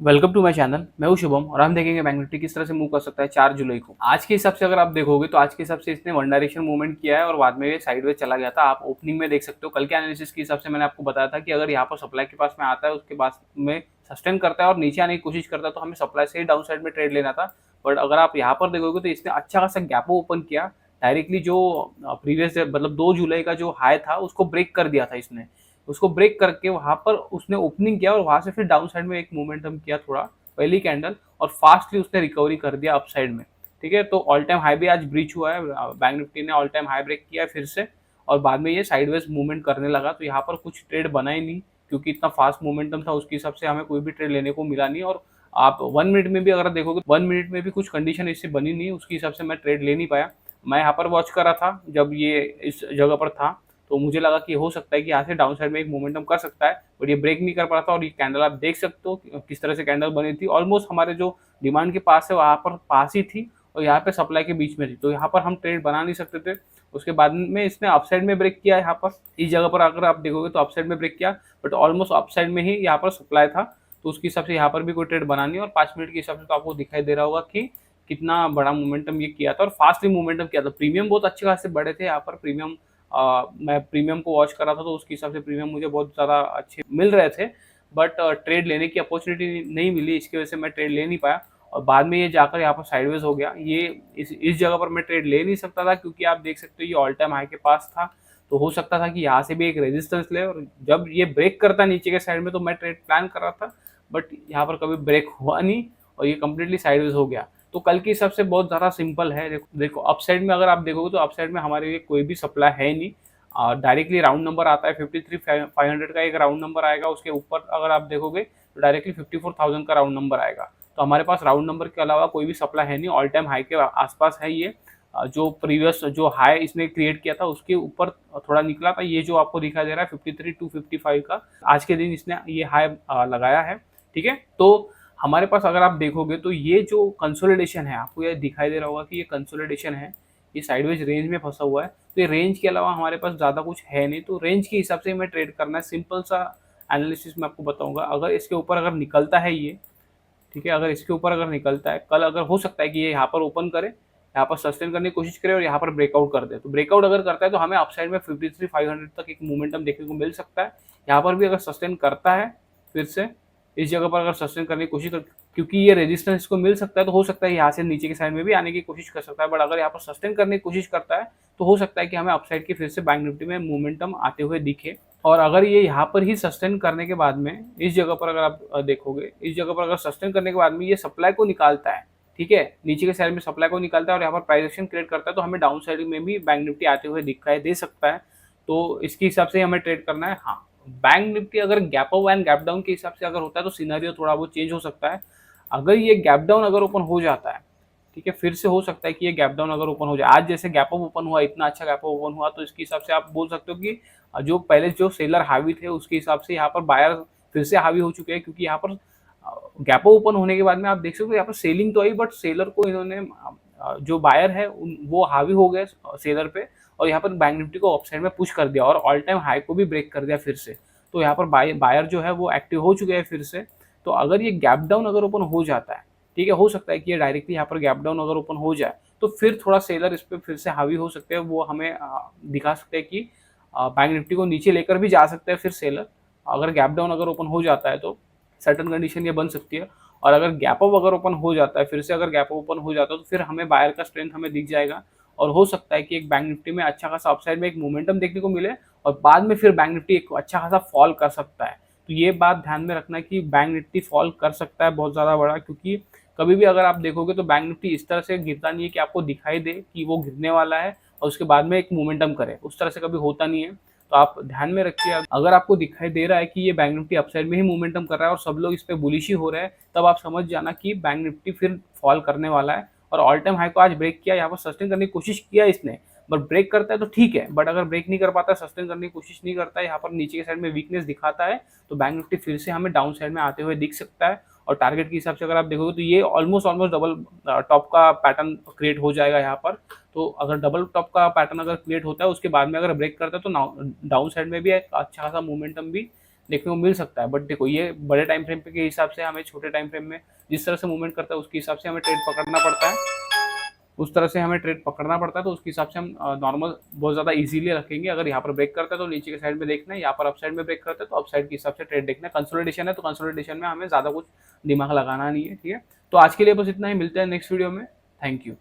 Welcome to my channel. मैं हूं शुभम और हम देखेंगे बैंक निफ्टी किस तरह से मूव कर सकता है 4 जुलाई को। आज के हिसाब से अगर आप देखोगे तो आज के हिसाब से इसने वन डायरेक्शन मूवमेंट किया है और बाद में ये साइडवेज चला गया था। आप ओपनिंग में देख सकते हो। कल के एनालिसिस के हिसाब से मैंने आपको बताया था कि अगर यहाँ पर सप्लाई के पास में आता है उसके बाद में सस्टेन करता है और नीचे आने की कोशिश करता है तो हमें सप्लाई से ही डाउन साइड में ट्रेड लेना था। बट अगर आप यहाँ पर देखोगे तो इसने अच्छा खासा गैप ओपन किया डायरेक्टली। जो प्रीवियस मतलब 2 जुलाई का जो हाई था उसको ब्रेक कर दिया था इसने। उसको ब्रेक करके वहां पर उसने ओपनिंग किया और वहां से फिर डाउन साइड में एक मोमेंटम किया थोड़ा पहली कैंडल और फास्टली उसने रिकवरी कर दिया अपसाइड में। ठीक है, तो ऑल टाइम हाई भी आज ब्रीच हुआ है। बैंक निफ्टी ने ऑल टाइम हाई ब्रेक किया है फिर से और बाद में ये साइडवेज मूवमेंट करने लगा। तो यहाँ पर कुछ ट्रेड बना ही नहीं क्योंकि इतना फास्ट मोमेंटम था, उसके हिसाब से हमें कोई भी ट्रेड लेने को मिला नहीं। और आप 1 मिनट में भी अगर देखोगे 1 मिनट में भी कुछ कंडीशन इससे बनी नहीं, उसके हिसाब से मैं ट्रेड ले नहीं पाया। मैं यहाँ पर वॉच कर रहा था जब ये इस जगह पर था तो मुझे लगा कि हो सकता है कि यहाँ से डाउन साइड में एक मोमेंटम कर सकता है, बट ये ब्रेक नहीं कर पा रहा था। और ये कैंडल आप देख सकते हो किस तरह से कैंडल बनी थी, ऑलमोस्ट हमारे जो डिमांड के पास है वहाँ पर पास ही थी और यहाँ पे सप्लाई के बीच में थी। तो यहाँ पर हम ट्रेड बना नहीं सकते थे। उसके बाद में इसने अपसाइड में ब्रेक किया। यहाँ पर इस जगह पर अगर आप देखोगे तो अपसाइड में ब्रेक किया, बट ऑलमोस्ट अपसाइड में ही यहाँ पर सप्लाई था। तो उसके हिसाब से यहाँ पर भी कोई ट्रेड बना नहीं। और 5 मिनट के हिसाब से तो आपको दिखाई दे रहा होगा कि कितना बड़ा मोमेंटम ये किया था और फास्टली मोमेंटम किया था। प्रीमियम बहुत अच्छे खासे बड़े थे यहाँ पर। प्रीमियम मैं प्रीमियम को वॉच कर रहा था तो उसके हिसाब से प्रीमियम मुझे बहुत ज़्यादा अच्छे मिल रहे थे, बट ट्रेड लेने की अपॉर्चुनिटी नहीं मिली। इसकी वजह से मैं ट्रेड ले नहीं पाया और बाद में ये जाकर यहाँ पर साइडवेज हो गया। ये इस जगह पर मैं ट्रेड ले नहीं सकता था क्योंकि आप देख सकते हो ये ऑल टाइम हाई के पास था। तो हो सकता था कि यहाँ से भी एक रेजिस्टेंस ले और जब ये ब्रेक करता नीचे के साइड में तो मैं ट्रेड प्लान कर रहा था, बट यहाँ पर कभी ब्रेक हुआ नहीं और ये कंप्लीटली साइडवेज हो गया। तो कल के हिसाब से बहुत ज़्यादा सिंपल है। देखो अपसाइड में अगर आप देखोगे तो अपसाइड में हमारे लिए कोई भी सप्लाई है नहीं। डायरेक्टली राउंड नंबर आता है 53,500 का एक राउंड नंबर आएगा। उसके ऊपर अगर आप देखोगे तो डायरेक्टली 54,000 का राउंड नंबर आएगा। तो हमारे पास राउंड नंबर के अलावा कोई भी सप्लाई है नहीं। ऑल टाइम हाई के आसपास है ये। जो प्रीवियस जो हाई इसने क्रिएट किया था उसके ऊपर थोड़ा निकला था। ये जो आपको दिखाई दे रहा है 53,255 का आज के दिन इसने ये हाई लगाया है। ठीक है, तो हमारे पास अगर आप देखोगे तो ये जो कंसोलिडेशन है आपको ये दिखाई दे रहा होगा कि ये कंसोलिडेशन है। ये साइडवेज रेंज में फंसा हुआ है। तो ये रेंज के अलावा हमारे पास ज़्यादा कुछ है नहीं। तो रेंज के हिसाब से हमें ट्रेड करना है। सिंपल सा एनालिसिस मैं आपको बताऊंगा। अगर इसके ऊपर अगर निकलता है ये, ठीक है, अगर इसके ऊपर अगर निकलता है कल, अगर हो सकता है कि ये यहाँ पर ओपन करे, यहाँ पर सस्टेन करने की कोशिश करे और यहाँ पर ब्रेकआउट कर दे। तो ब्रेकआउट अगर करता है तो हमें अपसाइड में 53,500 तक एक मोमेंटम देखने को मिल सकता है। यहाँ पर भी अगर सस्टेन करता है फिर से इस जगह पर अगर सस्टेन करने की कोशिश कर, क्योंकि ये रेजिस्टेंस इसको मिल सकता है तो हो सकता है यहाँ से नीचे की साइड में भी आने की कोशिश कर सकता है। बट अगर यहाँ पर सस्टेन करने की कोशिश करता है तो हो सकता है कि हमें अपसाइड की फिर से बैंक निफ्टी में मोमेंटम आते हुए दिखे। और अगर ये यहाँ पर ही सस्टेन करने के बाद में इस जगह पर अगर आप देखोगे, इस जगह पर अगर सस्टेन करने के बाद में ये सप्लाई को निकालता है, ठीक है, नीचे के साइड में सप्लाई को निकालता है और यहाँ पर प्राइस एक्शन क्रिएट करता है तो हमें डाउन साइड में भी बैंक निफ्टी आते हुए दिखाई दे सकता है। तो इसके हिसाब से हमें ट्रेड करना है। हाँ, बैंक निफ्टी अगर gap up and gap down के हिसाब से अगर होता है तो सिनेरियो थोड़ा बहुत चेंज हो सकता है। अगर ये गैप डाउन अगर ओपन हो जाता है, ठीक है, फिर से हो सकता है कि ये गैप डाउन अगर ओपन हो जाए। आज जैसे गैप अप ओपन हुआ, इतना अच्छा गैप अप ओपन हुआ, तो इसके हिसाब से आप बोल सकते हो कि जो पहले जो सेलर हावी थे उसके हिसाब से यहाँ पर बायर फिर से हावी हो चुके हैं। क्योंकि यहाँ पर गैप अप ओपन होने के बाद में आप देख सकते हो यहाँ पर सेलिंग तो आई, बट सेलर को इन्होंने जो बायर है वो हावी हो गए सेलर पे और यहाँ पर बैंक निफ्टी को अपसाइड में पुश कर दिया और ऑल टाइम हाई को भी ब्रेक कर दिया फिर से। तो यहाँ पर बायर जो है वो एक्टिव हो चुके हैं फिर से। तो अगर ये गैप डाउन अगर ओपन हो जाता है, ठीक है, हो सकता है कि ये डायरेक्टली यहाँ पर गैप डाउन अगर ओपन हो जाए तो फिर थोड़ा सेलर इस पर फिर से हावी हो सकते हैं। वो हमें दिखा सकते हैं कि बैंक निफ्टी को नीचे लेकर भी जा सकते हैं फिर सेलर। अगर गैप डाउन अगर ओपन हो जाता है तो सर्टन कंडीशन ये बन सकती है। और अगर गैप अप अगर ओपन हो जाता है, फिर से अगर गैप अप ओपन हो जाता है तो फिर हमें बायर का स्ट्रेंथ हमें दिख जाएगा और हो सकता है कि एक बैंक निफ्टी में अच्छा खासा अपसाइड में एक मोमेंटम देखने को मिले और बाद में फिर बैंक निफ्टी एक अच्छा खासा फॉल कर सकता है। तो ये बात ध्यान में रखना कि बैंक निफ्टी फॉल कर सकता है बहुत ज़्यादा बड़ा, क्योंकि कभी भी अगर आप देखोगे तो बैंक निफ्टी इस तरह से गिरता नहीं है कि आपको दिखाई दे कि वो गिरने वाला है और उसके बाद में एक मोमेंटम करे। उस तरह से कभी होता नहीं है। तो आप ध्यान में रखिए। अगर आपको दिखाई दे रहा है कि ये बैंक निफ्टी अपसाइड में ही मोमेंटम कर रहा है और सब लोग इस पे बुलिश ही हो रहे हैं, तब आप समझ जाना कि बैंक निफ्टी फिर फॉल करने वाला है। और ऑल टाइम हाई को आज ब्रेक किया, यहाँ पर सस्टेन करने की कोशिश किया इसने, बट ब्रेक करता है तो ठीक है, बट अगर ब्रेक नहीं कर पाता, सस्टेन करने की कोशिश नहीं करता है, यहाँ पर नीचे के साइड में वीकनेस दिखाता है, तो बैंक निफ्टी फिर से हमें डाउन साइड में आते हुए दिख सकता है। और टारगेट के हिसाब से अगर आप देखोगे तो ये ऑलमोस्ट डबल टॉप का पैटर्न क्रिएट हो जाएगा यहाँ पर। तो अगर डबल टॉप का पैटर्न अगर क्रिएट होता है उसके बाद में अगर ब्रेक करता है तो डाउन साइड में भी एक अच्छा खासा मोमेंटम भी देखने को मिल सकता है। बट देखो ये बड़े टाइम फ्रेम के हिसाब से हमें छोटे टाइम फ्रेम में जिस तरह से मूवमेंट करता है उसके हिसाब से हमें ट्रेड पकड़ना पड़ता है, उस तरह से हमें ट्रेड पकड़ना पड़ता है। तो उसके हिसाब से हम नॉर्मल बहुत ज़्यादा इजीली रखेंगे। अगर यहाँ पर ब्रेक करता है तो नीचे के साइड में देखना है, यहाँ पर अप साइड में ब्रेक करता है तो अप साइड के हिसाब से ट्रेड देखना है। कंसोलिडेशन है तो कंसोलिडेशन में हमें ज़्यादा कुछ दिमाग लगाना नहीं है, ठीक है। तो आज के लिए बस इतना ही, मिलते हैं नेक्स्ट वीडियो में। Thank you.